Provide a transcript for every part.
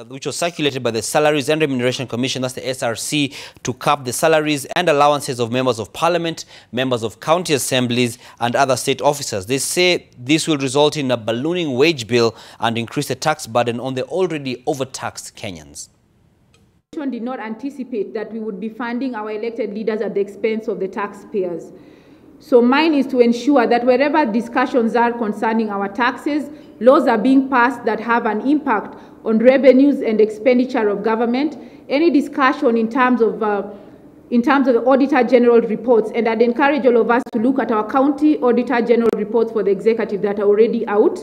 which was circulated by the Salaries and Remuneration Commission, that's the SRC, to cap the salaries and allowances of members of parliament, members of county assemblies and other state officers. They say this will result in a ballooning wage bill and increase the tax burden on the already overtaxed Kenyans. The Commission did not anticipate that we would be funding our elected leaders at the expense of the taxpayers. So mine is to ensure that wherever discussions are concerning our taxes, laws are being passed that have an impact on revenues and expenditure of government. Any discussion in terms of the Auditor General reports, and I'd encourage all of us to look at our county Auditor General reports for the executive that are already out.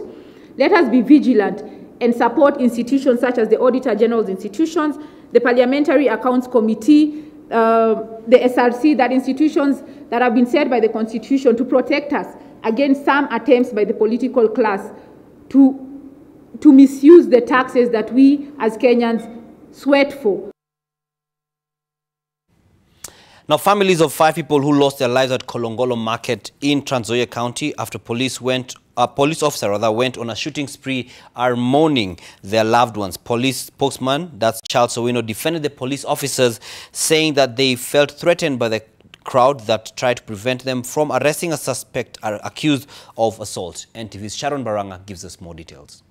Let us be vigilant and support institutions such as the Auditor General's institutions, the Parliamentary Accounts Committee, the SRC, that institutions that have been set by the Constitution to protect us against some attempts by the political class to misuse the taxes that we as Kenyans sweat for. Now, families of 5 people who lost their lives at Kolongolo Market in Trans Nzoia County after a police officer went on a shooting spree are mourning their loved ones. Police spokesman, that's Charles Owino, defended the police officers, saying that they felt threatened by the crowd that tried to prevent them from arresting a suspect accused of assault. NTV's Sharon Baranga gives us more details.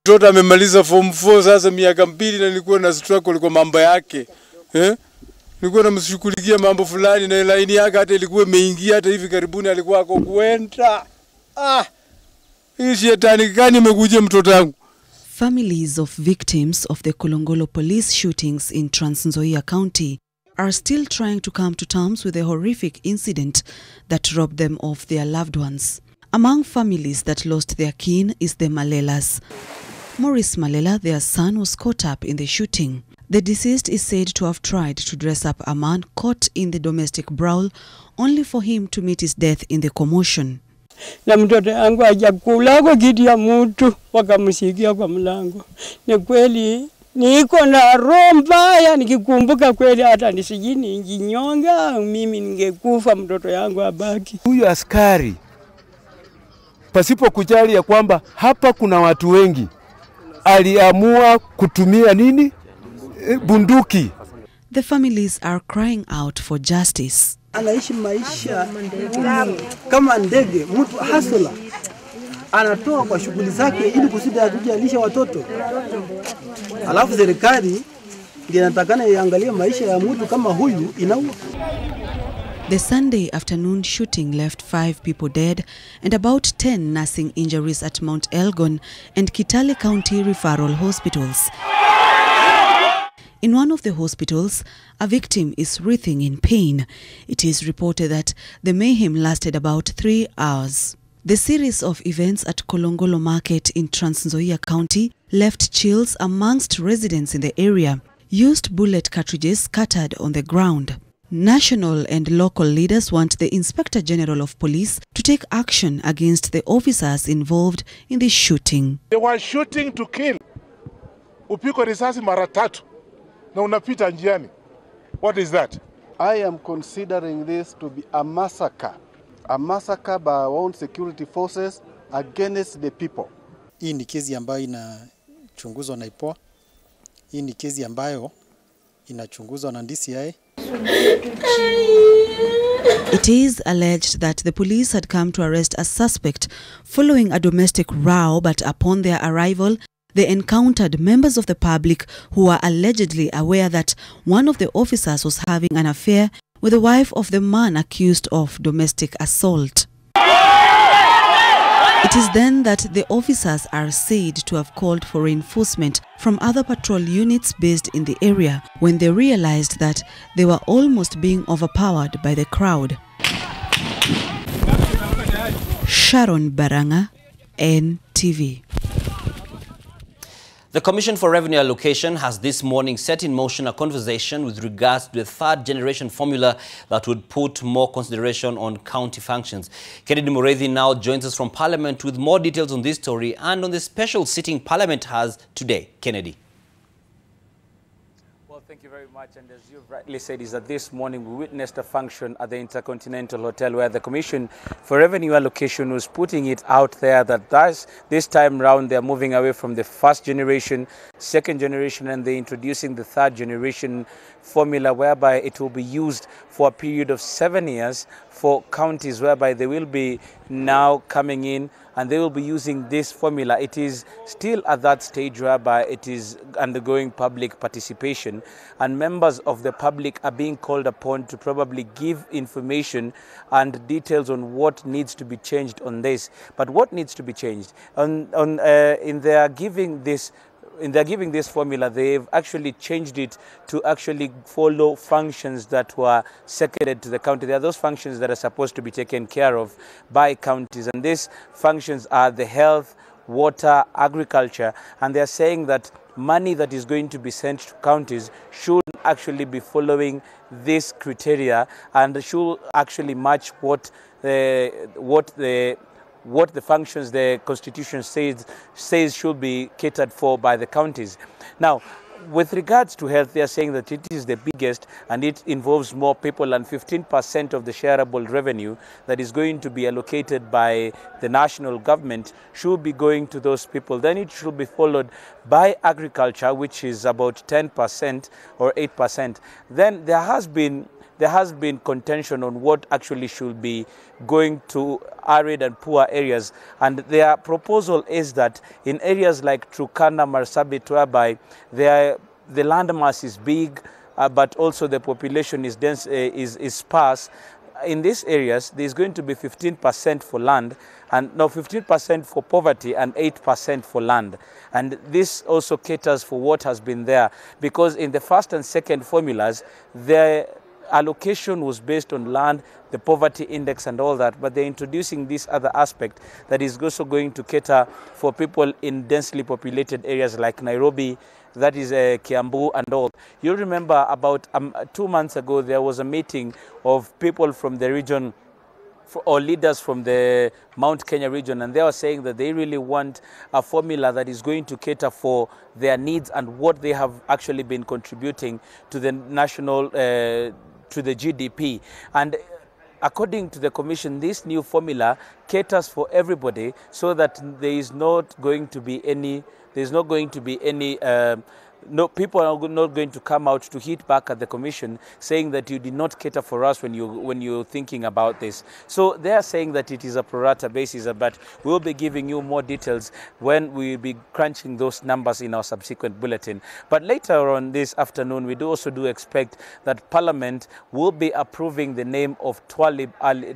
Mtoto amemaliza form 4 sasa miaka 2 na nilikuwa na struggle kwa mambo yake. Nilikuwa namshughulikia mambo fulani na line yake hata ilikuwa imeingia hata hivi karibuni alikuwa ako kuenda. Hii shetani gani imekuje mtoto wangu? Families of victims of the Kolongolo police shootings in Trans Nzoia County are still trying to come to terms with the horrific incident that robbed them of their loved ones. Among families that lost their kin is the Malelas. Maurice Malela, their son, was caught up in the shooting. The deceased is said to have tried to dress up a man caught in the domestic brawl, only for him to meet his death in the commotion. Na mtoto wangu hajakula kwa kiti ya mtu wakamshikia kwa mlango. Ni kweli niko na roho mbaya, nikikumbuka kweli hata nisijini njinyonga, mimi ningekufa mtoto yangu abaki. Huyu askari pasipo kujali ya kwamba hapa kuna watu wengi, aliamua kutumia nini? Bunduki. The families are crying out for justice. Anaishi maisha kama ndege, mtu hasula. Anatoa kwa shughuli zake ili kusudi atujalisha watoto. Alafu serikali ndiye inatakana iangalie maisha ya mtu kama huyu inaua. The Sunday afternoon shooting left 5 people dead and about 10 nursing injuries at Mount Elgon and Kitale County referral hospitals. In one of the hospitals, a victim is writhing in pain. It is reported that the mayhem lasted about 3 hours. The series of events at Kolongolo Market in Trans Nzoia County left chills amongst residents in the area. Used bullet cartridges scattered on the ground. National and local leaders want the Inspector General of Police to take action against the officers involved in this shooting. They were shooting to kill. Upiko risasi mara 3 na unapita njiani. What is that? I am considering this to be a massacre by our own security forces against the people. Hii ni kesi ambayo inachunguzwa na IPOA. Hii ni kesi ambayo inachunguzwa na DCI. It is alleged that the police had come to arrest a suspect following a domestic row, but upon their arrival, they encountered members of the public who were allegedly aware that one of the officers was having an affair with the wife of the man accused of domestic assault. It is then that the officers are said to have called for reinforcement from other patrol units based in the area when they realized that they were almost being overpowered by the crowd. Sharon Baranga, NTV. The Commission for Revenue Allocation has this morning set in motion a conversation with regards to the third-generation formula that would put more consideration on county functions. Kennedy Mureithi now joins us from Parliament with more details on this story and on the special sitting Parliament has today. Kennedy. Well, Thank you very much. And as you've rightly said, is that this morning we witnessed a function at the Intercontinental Hotel where the Commission for Revenue Allocation was putting it out there that this time round they're moving away from the first generation, second generation, and they're introducing the third generation formula whereby it will be used for a period of 7 years for counties, whereby they will be now coming in and they will be using this formula. It is still at that stage whereby it is undergoing public participation, and members of the public are being called upon to probably give information and details on what needs to be changed on this. But what needs to be changed? In their giving this formula, they've actually changed it to actually follow functions that were seconded to the county. There are those functions that are supposed to be taken care of by counties, and these functions are the health, water, agriculture, and they're saying that money that is going to be sent to counties should actually be following this criteria and should actually match what the functions the Constitution says should be catered for by the counties. Now, with regards to health, they are saying that it is the biggest and it involves more people, and 15% of the shareable revenue that is going to be allocated by the national government should be going to those people. Then it should be followed by agriculture, which is about 10% or 8%. Then there has been contention on what actually should be going to arid and poor areas, and their proposal is that in areas like Turkana, Marsabit, whereby the landmass is big, but also the population is dense, is sparse. In these areas, there's going to be 15% for land, and now 15% for poverty and 8% for land. And this also caters for what has been there, because in the first and second formulas, the allocation was based on land, the poverty index and all that, but they're introducing this other aspect that is also going to cater for people in densely populated areas like Nairobi, that is Kiambu and all. You remember about 2 months ago, there was a meeting of people from the region or leaders from the Mount Kenya region, and they were saying that they really want a formula that is going to cater for their needs and what they have actually been contributing to the national, to the GDP. And according to the Commission, this new formula caters for everybody, so that there is not going to be any, no, people are not going to come out to hit back at the Commission saying that you did not cater for us when you're thinking about this. So they are saying that it is a pro rata basis, but we'll be giving you more details when we will be crunching those numbers in our subsequent bulletin. But later on this afternoon, we also expect that Parliament will be approving the name of Twalib.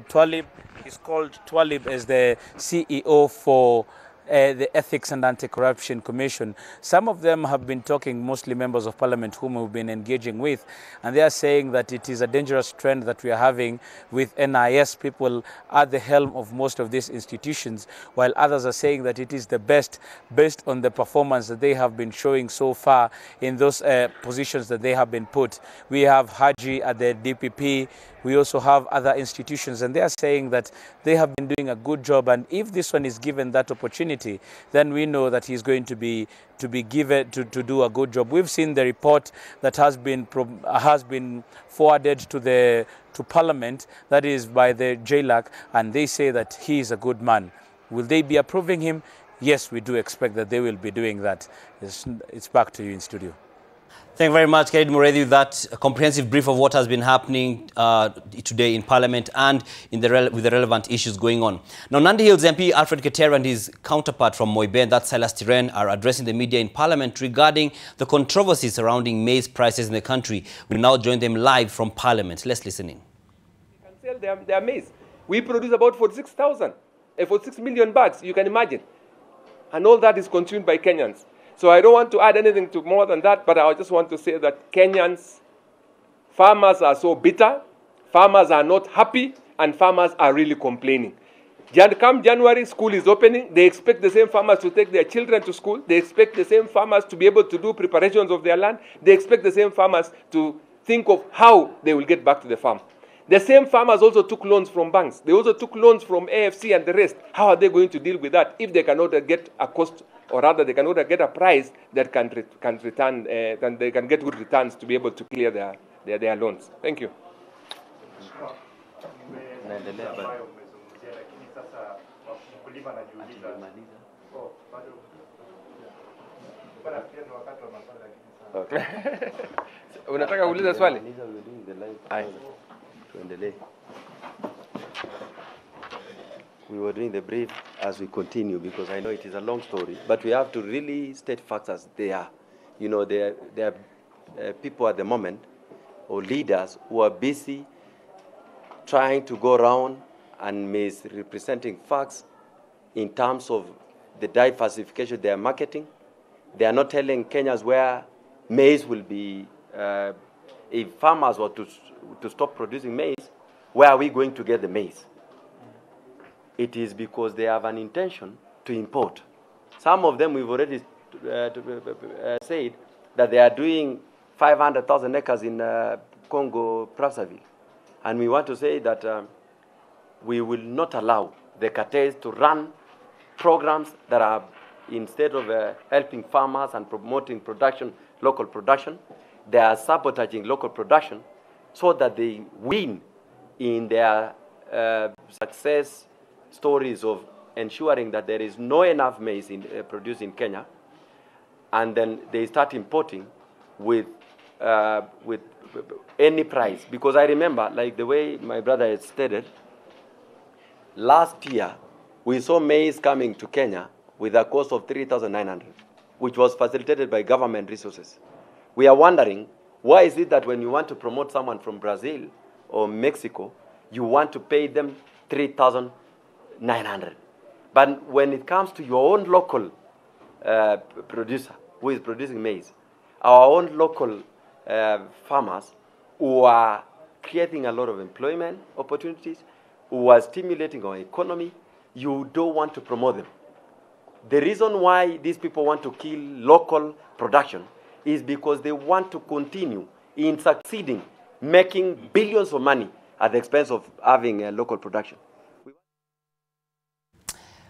Twalib is called Twalib as the CEO for the Ethics and Anti-Corruption Commission. Some of them have been talking, mostly members of Parliament whom we've been engaging with, and they are saying that it is a dangerous trend that we are having with NIS people at the helm of most of these institutions, while others are saying that it is the best based on the performance that they have been showing so far in those positions that they have been put. We have Haji at the DPP, we also have other institutions, and they are saying that they have been doing a good job, and if this one is given that opportunity, then we know that he's going to be given to do a good job. We've seen the report that has been forwarded to Parliament, that is by the JLAC, and they say that he is a good man. Will they be approving him? Yes, we do expect that they will be doing that. It's back to you in studio. Thank you very much, Khalid Muredi, with that comprehensive brief of what has been happening today in Parliament and with the relevant issues going on. Now, Nandi Hills MP Alfred Keter and his counterpart from Moiben, that's Silas Tiren, are addressing the media in Parliament regarding the controversy surrounding maize prices in the country. We now join them live from Parliament. Let's listen in. We can sell their maize. We produce about 46 million bags, you can imagine. And all that is consumed by Kenyans. So I don't want to add anything to more than that, but I just want to say that Kenyans, farmers are so bitter, farmers are not happy, and farmers are really complaining. Come January, school is opening. They expect the same farmers to take their children to school. They expect the same farmers to be able to do preparations of their land. They expect the same farmers to think of how they will get back to the farm. The same farmers also took loans from banks. They also took loans from AFC and the rest. How are they going to deal with that if they cannot get a cost, or rather they cannot get a price that can return, they can get good returns to be able to clear their loans? Thank you. Okay. Unataka kuuliza swali? We were doing the brief as we continue because I know it is a long story, but we have to really state facts as they are. You know, there are people at the moment or leaders who are busy trying to go around and misrepresenting facts in terms of the diversification they are marketing. They are not telling Kenyans where maize will be. If farmers were to stop producing maize, where are we going to get the maize? It is because they have an intention to import. Some of them we've already said that they are doing 500,000 acres in Congo, Brazzaville. And we want to say that we will not allow the cartels to run programs that are, instead of helping farmers and promoting production, local production, they are sabotaging local production so that they win in their success stories of ensuring that there is no enough maize produced in Kenya, and then they start importing with any price. Because I remember, like the way my brother had stated, last year we saw maize coming to Kenya with a cost of 3,900, which was facilitated by government resources. We are wondering, why is it that when you want to promote someone from Brazil or Mexico, you want to pay them 3,900? But when it comes to your own local producer who is producing maize, our own local farmers who are creating a lot of employment opportunities, who are stimulating our economy, you don't want to promote them. The reason why these people want to kill local production is because they want to continue in succeeding, making billions of money at the expense of having a local production.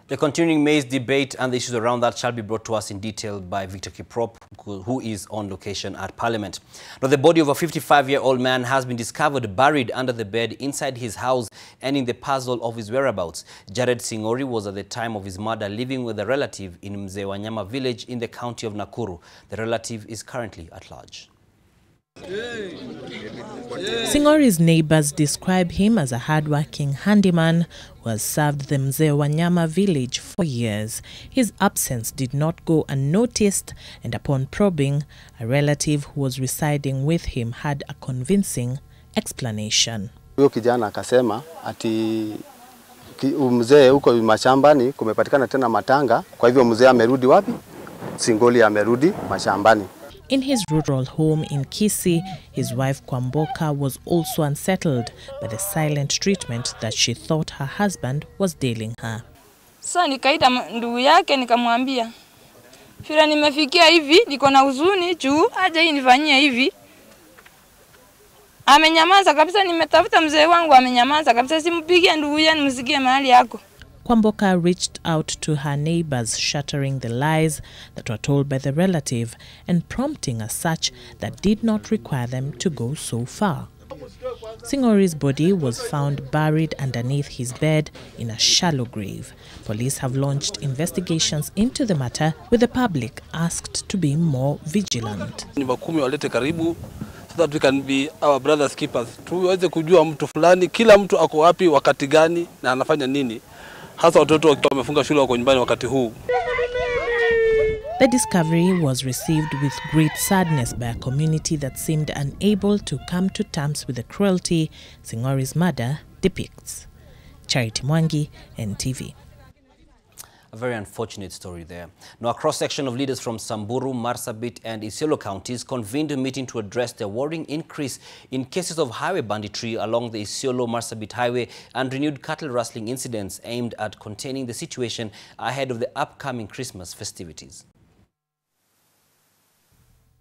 The continuing maize debate and the issues around that shall be brought to us in detail by Victor Kiprop, who is on location at Parliament. Now, the body of a 55-year-old man has been discovered buried under the bed inside his house, ending the puzzle of his whereabouts. Jared Singori was at the time of his murder living with a relative in Mzee village in the county of Nakuru. The relative is currently at large. Singori's neighbors describe him as a hard-working handyman who has served the Mzee village for years. His absence did not go unnoticed, and upon probing, a relative who was residing with him had a convincing explanation. Huyo kijana akasema ati mzee huko mashambani kumepatikana tena matanga, kwa hivyo mzee amerudi wapi? Singoli amerudi mashambani. In his rural home in Kisii, his wife Kwamboka was also unsettled by the silent treatment that she thought her husband was dealing her. Sasa nikaita ndugu yake nikamwambia, "Fira nimefikia hivi, niko na huzuni juu aje hii nifanyie hivi." Amenyamaza kabisa, nimetafuta mzee wangu amenyamaza kabisa, simpigie ndugu yangu msikie mahali yako. Kwamboka reached out to her neighbors, shattering the lies that were told by the relative and prompting a search that did not require them to go so far. Singori's body was found buried underneath his bed in a shallow grave. Police have launched investigations into the matter, with the public asked to be more vigilant. Wakumi walete karibu so that we can be our brothers keepers. Tuweze kujua mtu fulani, kila mtu ako wapi, wakati gani na anafanya nini. Hasa watoto wamefunga shule wako nyumbani wakati huu. The discovery was received with great sadness by a community that seemed unable to come to terms with the cruelty Singori's murder depicts. Charity Mwangi, NTV. A very unfortunate story there. Now, a cross-section of leaders from Samburu, Marsabit and Isiolo counties convened a meeting to address the worrying increase in cases of highway banditry along the Isiolo-Marsabit highway and renewed cattle rustling incidents aimed at containing the situation ahead of the upcoming Christmas festivities.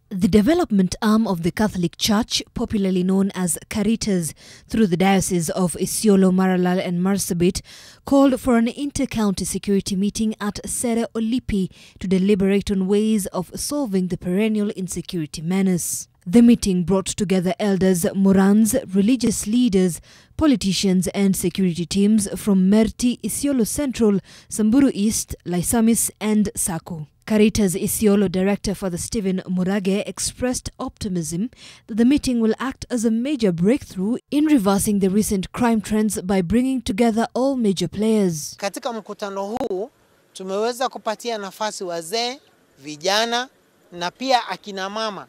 The development arm of the Catholic Church, popularly known as Caritas, through the Diocese of Isiolo, Maralal and Marsabit, called for an inter-county security meeting at Sere Olipi to deliberate on ways of solving the perennial insecurity menace. The meeting brought together elders, morans, religious leaders, politicians and security teams from Merti, Isiolo Central, Samburu East, Laisamis and Saku. Caritas Isiolo Director Father Stephen Murage expressed optimism that the meeting will act as a major breakthrough in reversing the recent crime trends by bringing together all major players. Katika mkutano huu tumeweza kupatia nafasi wazee, vijana na pia akina mama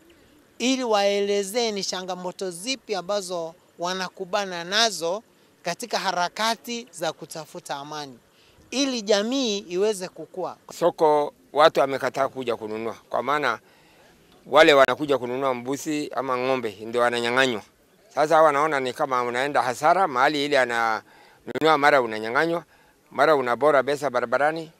ili waelezee ni changamoto zipi ambazo wanakubana nazo katika harakati za kutafuta amani ili jamii iweze kukua. Soko watu wamekataa kuja kununua kwa maana wale wanakuja kununua mbuzi ama ng'ombe ndio wananyang'anywa. Sasa wanaona ni kama unaenda hasara mahali ile ananunua, mara unanyang'anywa, mara unabora pesa barabarani,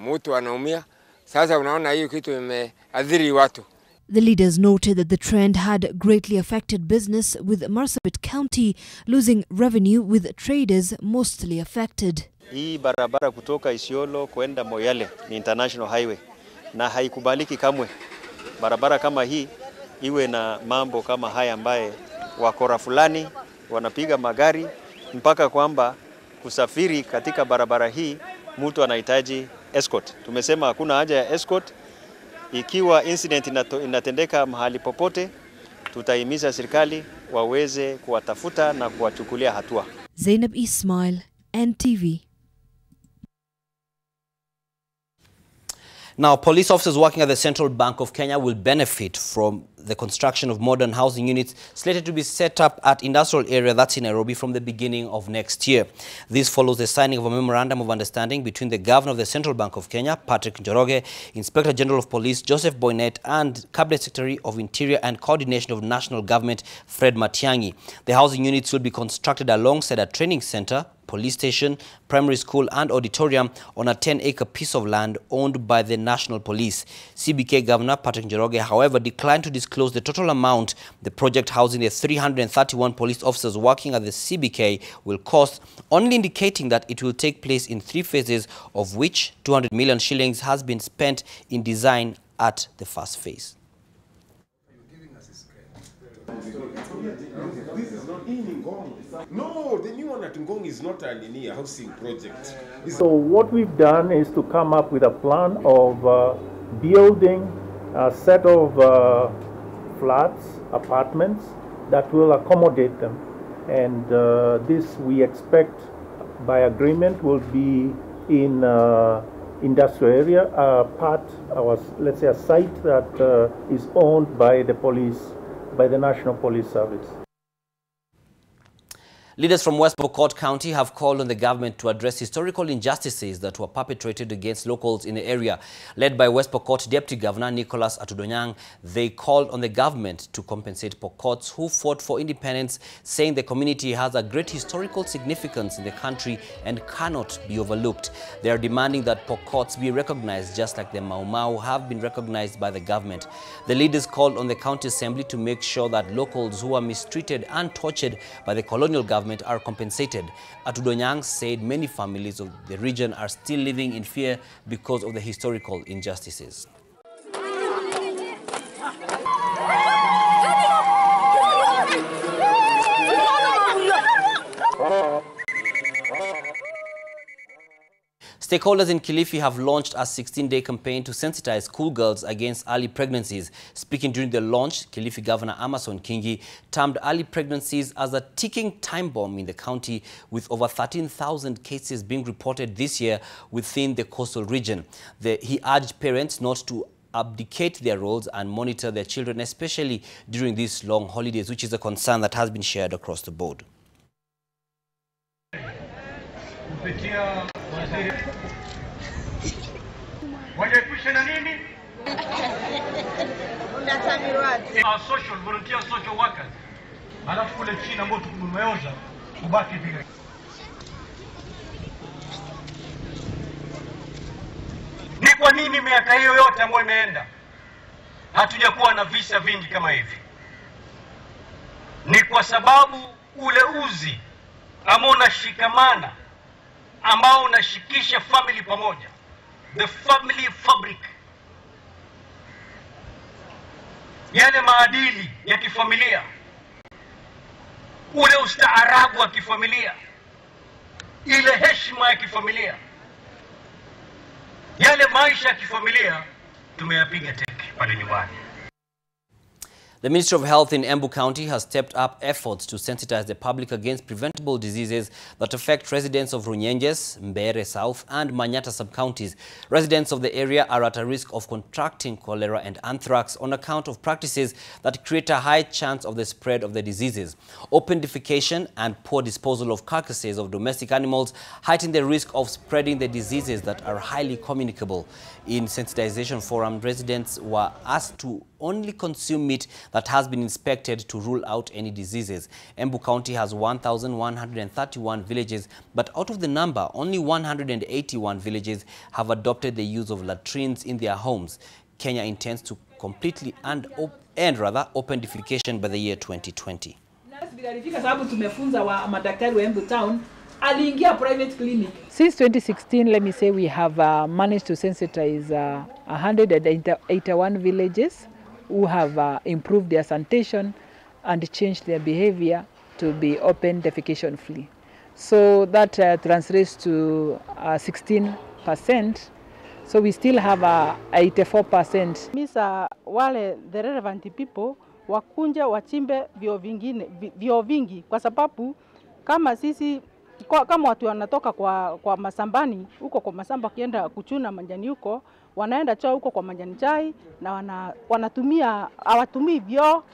mtu anaumia. Sasa unaona hiyo kitu imeadhiri watu. The leaders noted that the trend had greatly affected business, with Marsabit County losing revenue, with traders mostly affected. Hii barabara kutoka Isiolo kwenda Moyale ni international highway na haikubaliki kamwe barabara kama hii iwe na mambo kama haya ambaye wakora fulani wanapiga magari mpaka kwamba kusafiri katika barabara hii mtu anahitaji escort. Tumesema hakuna haja ya escort. Ikiwa incident inatendeka mahali popote, tutahimiza serikali waweze kuwatafuta na kuwachukulia hatua. Zainab Ismail, NTV. Now, police officers working at the Central Bank of Kenya will benefit from the construction of modern housing units slated to be set up at industrial area that's in Nairobi from the beginning of next year. This follows the signing of a memorandum of understanding between the Governor of the Central Bank of Kenya, Patrick Njoroge, Inspector General of Police, Joseph Boynet, and Cabinet Secretary of Interior and Coordination of National Government, Fred Matiang'i. The housing units will be constructed alongside a training center, police station, primary school and auditorium on a 10-acre piece of land owned by the National Police. CBK Governor Patrick Njoroge, however, declined to disclose the total amount the project housing the 331 police officers working at the CBK will cost, only indicating that it will take place in 3 phases, of which 200 million shillings has been spent in design at the first phase. This is not in Ngong. No, the new one at Ngong is not a linear housing project. So what we've done is to come up with a plan of building a set of flats, apartments that will accommodate them. And this we expect by agreement will be in industrial area, let's say a site that is owned by the police, by the National Police Service. Leaders from West Pokot County have called on the government to address historical injustices that were perpetrated against locals in the area. Led by West Pokot Deputy Governor Nicholas Atudonyang, they called on the government to compensate Pokots who fought for independence, saying the community has a great historical significance in the country and cannot be overlooked. They are demanding that Pokots be recognized just like the Mau Mau have been recognized by the government. The leaders called on the county assembly to make sure that locals who are mistreated and tortured by the colonial government are compensated. Atudonyang said many families of the region are still living in fear because of the historical injustices. Stakeholders in Kilifi have launched a 16-day campaign to sensitize schoolgirls against early pregnancies. Speaking during the launch, Kilifi Governor Amason Kingi termed early pregnancies as a ticking time bomb in the county, with over 13,000 cases being reported this year within the coastal region. He urged parents not to abdicate their roles and monitor their children, especially during these long holidays, which is a concern that has been shared across the board. Our social volunteer social workers, alafu kule chini ambao tumeoza kubaki vile. Ni kwa nini miaka hiyo yote ambayo imeenda hatujakuwa na visa vingi kama hivi. Ni kwa sababu ule uzi ambao unashikamana, ambao unashikisha family pamoja, the family fabric, yale maadili ya kifamilia, ule ustaarabu wa kifamilia, ile heshima ya kifamilia, yale maisha ya kifamilia tumeyapiga teke pale nyumbani. The Ministry of Health in Embu County has stepped up efforts to sensitize the public against preventable diseases that affect residents of Runyenjes, Mbere South and Manyata sub-counties. Residents of the area are at a risk of contracting cholera and anthrax on account of practices that create a high chance of the spread of the diseases. Open defecation and poor disposal of carcasses of domestic animals heighten the risk of spreading the diseases that are highly communicable. In sensitization forum, residents were asked to only consume meat that has been inspected to rule out any diseases. Embu County has 1,131 villages, but out of the number, only 181 villages have adopted the use of latrines in their homes. Kenya intends to completely end open defecation by the year 2020. Since 2016, let me say, we have managed to sensitize 181 villages who have improved their sanitation and changed their behavior to be open defecation free. So that translates to 16%. So we still have 84%. Misa wale the relevant people wakunja wachimbe vio vingi kwa sababu kama sisi kama watu wanatoka kwa masambani huko kwa masamba kienda kuchuna manjani huko wanaenda choo huko kwa manjani chai na wanatumia hawatumii vyo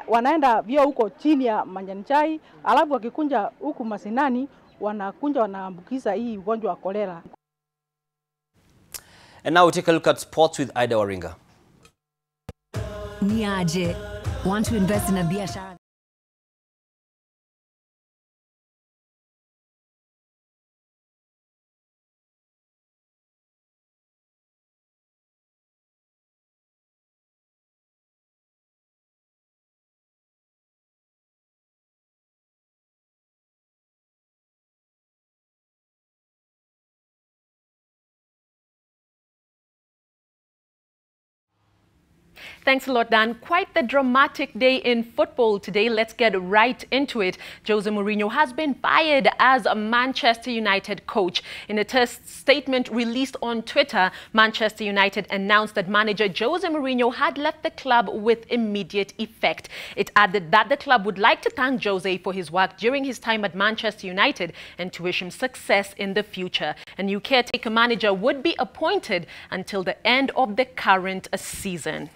wanaenda vyo huko chini ya manjani chai alafu wakikunja huku masinani wanakunja wanaambukiza hii ugonjwa wa kolera. And now we take a look at sports with Ida Waringa. Niaje, want to invest in a biashara? Thanks a lot, Dan. Quite the dramatic day in football today. Let's get right into it. Jose Mourinho has been fired as a Manchester United coach. In a statement released on Twitter, Manchester United announced that manager Jose Mourinho had left the club with immediate effect. It added that the club would like to thank Jose for his work during his time at Manchester United and to wish him success in the future. A new caretaker manager would be appointed until the end of the current season.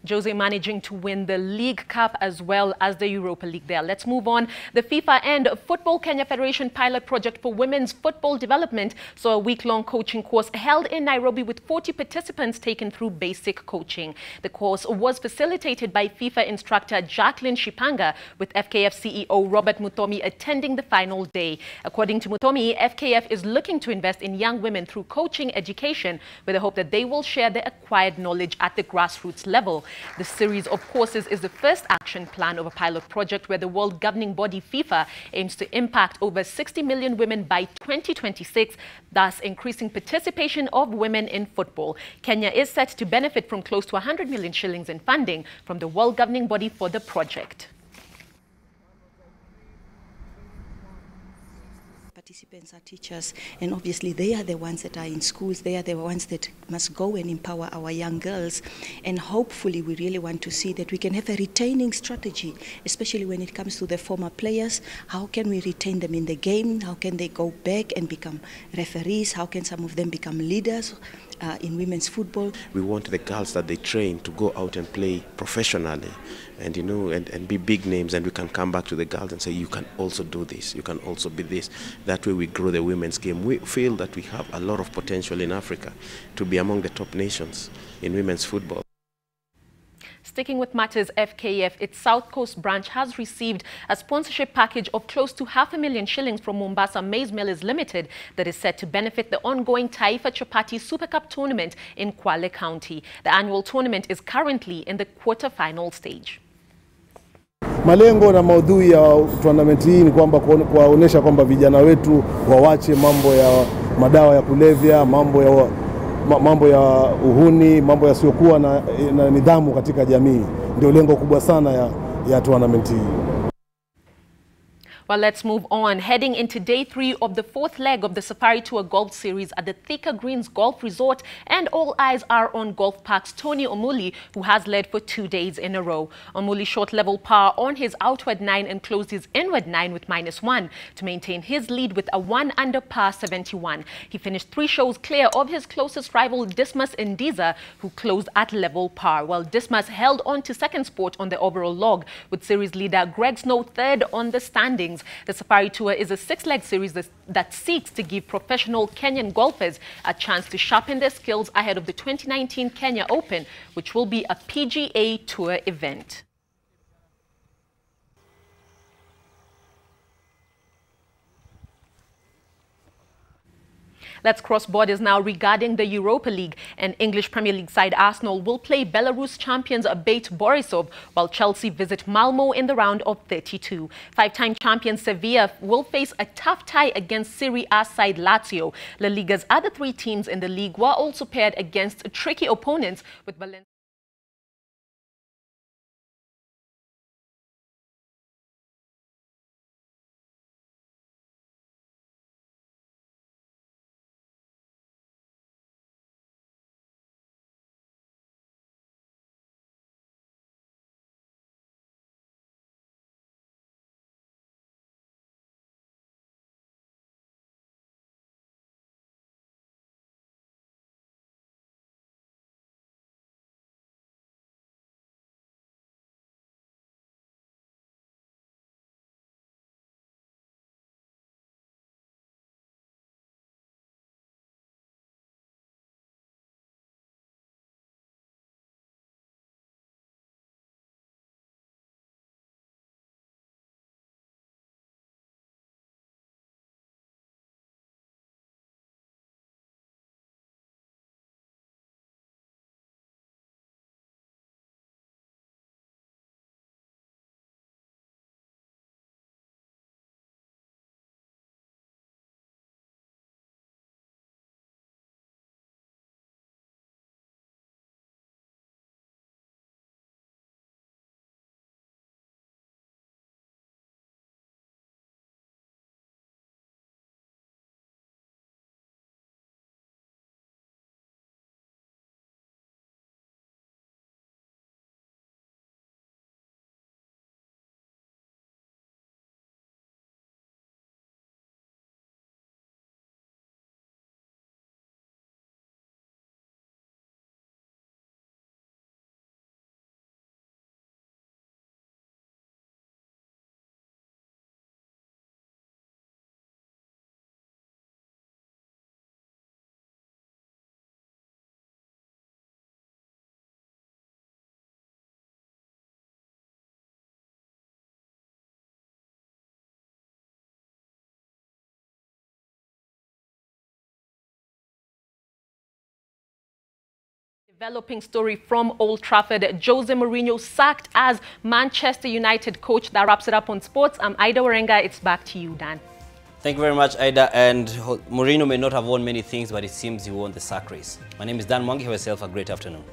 Jose managing to win the League Cup as well as the Europa League there. Let's move on. The FIFA and Football Kenya Federation pilot project for women's football development saw a week-long coaching course held in Nairobi with 40 participants taken through basic coaching. The course was facilitated by FIFA instructor Jacqueline Shipanga, with FKF CEO Robert Mutomi attending the final day. According to Mutomi, FKF is looking to invest in young women through coaching education with the hope that they will share their acquired knowledge at the grassroots level. The series of courses is the first action plan of a pilot project where the world governing body FIFA aims to impact over 60 million women by 2026, thus increasing participation of women in football. Kenya is set to benefit from close to 100 million shillings in funding from the world governing body for the project. Participants are teachers, and obviously they are the ones that are in schools. They are the ones that must go and empower our young girls, and hopefully we really want to see that we can have a retaining strategy, especially when it comes to the former players. How can we retain them in the game? How can they go back and become referees? How can some of them become leaders in women's football? We want the girls that they train to go out and play professionally, and you know, and be big names, and we can come back to the girls and say, you can also do this, you can also be this. That way we grow the women's game. We feel that we have a lot of potential in Africa to be among the top nations in women's football. Sticking with matters, FKF, its South Coast branch, has received a sponsorship package of close to £500,000 shillings from Mombasa Maize Millers Limited that is set to benefit the ongoing Taifa Chapati Super Cup tournament in Kwale County. The annual tournament is currently in the quarter-final stage. Malengo na maudhui ya tournament hii ni kwamba kuwaonesha kwamba vijana wetu wawache mambo ya madawa ya kulevya, mambo ya uhuni, mambo yasiokuwa na nidhamu katika jamii. Ndio lengo kubwa sana ya tournament hii. Well, let's move on. Heading into day 3 of the 4th leg of the Safari Tour Golf Series at the Thika Greens Golf Resort, and all eyes are on Golf Park's Tony Omuli, who has led for 2 days in a row. Omuli shot level par on his outward 9 and closed his inward 9 with -1 to maintain his lead with a 1 under par 71. He finished 3 shows clear of his closest rival Dismas Ndiza, who closed at level par, while Dismas held on to second spot on the overall log, with series leader Greg Snow third on the standings. The Safari Tour is a 6-leg series that seeks to give professional Kenyan golfers a chance to sharpen their skills ahead of the 2019 Kenya Open, which will be a PGA Tour event. Let's cross borders now regarding the Europa League. An English Premier League side Arsenal will play Belarus champions Bate Borisov, while Chelsea visit Malmo in the round of 32. 5-time champion Sevilla will face a tough tie against Serie A side Lazio. La Liga's other 3 teams in the league were also paired against tricky opponents, with Valencia developing story from Old Trafford. Jose Mourinho sacked as Manchester United coach. That wraps it up on sports. I'm Ida Warenga. It's back to you, Dan. Thank you very much, Ida. And Mourinho may not have won many things, but it seems he won the sack race. My name is Dann Mwangi. Have yourself a great afternoon.